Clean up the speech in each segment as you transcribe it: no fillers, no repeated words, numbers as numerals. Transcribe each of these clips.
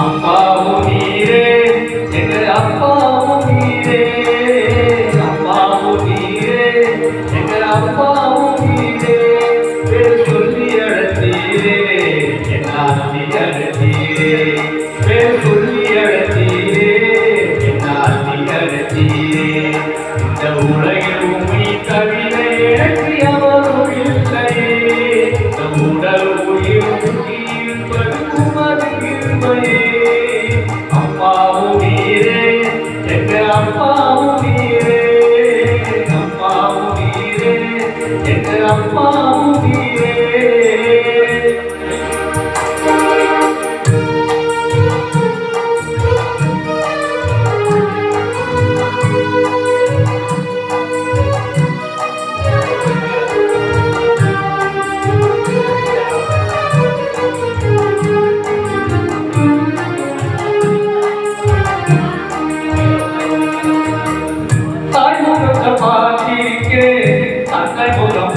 அம்மாவும் நீரே எங்கள் அப்பாவும் நீரே, அம்மாவும் நீரே எங்கள் அப்பாவும் நீரே, பேர் சொல்லி அழைத்தீரே என் ஆட்சி அழைத்தீரே, பேர் சொல்லி அழைத்தீரே என் ஆட்சி அழைத்தீரே. இந்த உலகில் உண்மை தவிர எனக்கு எவரும் இல்லையே, இந்த உடல் உயிர் அப்பாவும் நீரே எங்கள் அப்பாவும் நீரே, அப்பாவும் நீரே எங்கள் அப்பாவும் நீரே.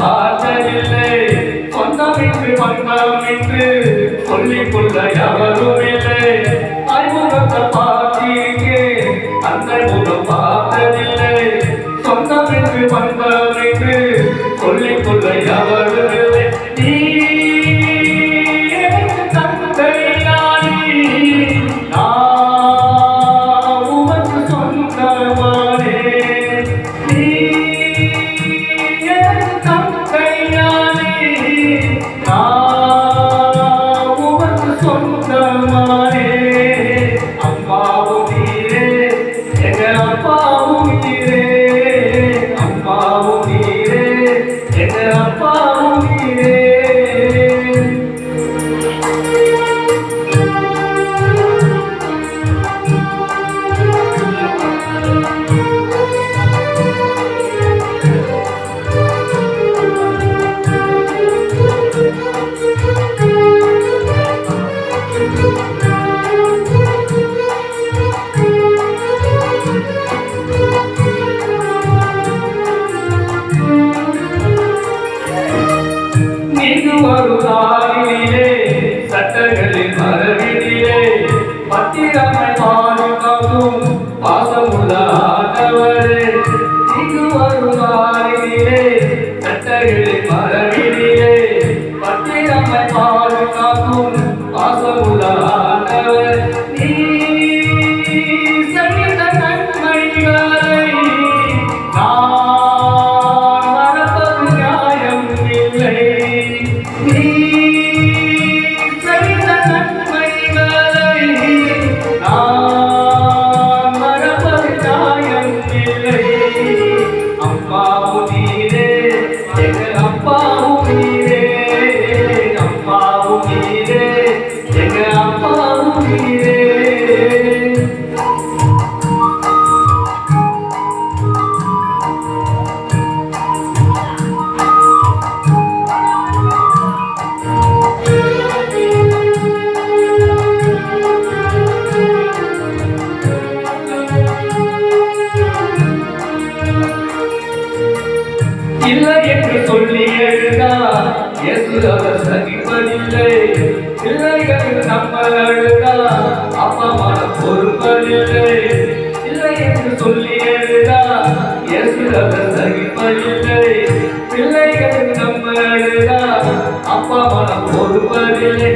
பார்த்ததில்லை சொந்தமின்றி பந்தமின்றி சொல்லிக் கொள்ள எவரும் இல்லை. அறிமுகத்தை பார்த்திருக்கே அந்த முகம் பார்த்ததில்லை சொந்தமின்றி பந்தமின்றி சொல்லிக் கொள்ள எவரும் இல்லை. நீ வருதாரிலே சட்டங்களின் மரபிலே பத்திரமை பாதுகாக்கும் பாசமுள்ள ஆண்டவரே. இங்கு வருதாரிலே சட்டங்களின் மரபிலே பத்திரமை பாதுகாக்கும் பாசமுள்ள ஆண்டவரே. நீ செய்த நன்மைகளை நான் மறப்பது நியாயம் இல்லை. அப்பாவும் நீரே எங்கள் அப்பாவும் நீரே, அப்பாவும் நீரே எங்கள் அப்பாவும் நீரே. இல்லை என்று சொல்லி எழுதா இயேசு அவர் சகிப்பதில்லை. பிள்ளைகள் நம்ம அழுதா அப்பா மனம் பொறுப்பதில்லை. இல்லை என்று சொல்லி எழுதா இயேசு அவர் சகிப்பதில்லை. பிள்ளைகள் நம்ம அழுதா அப்பா மனம் பொறுப்பதில்லை.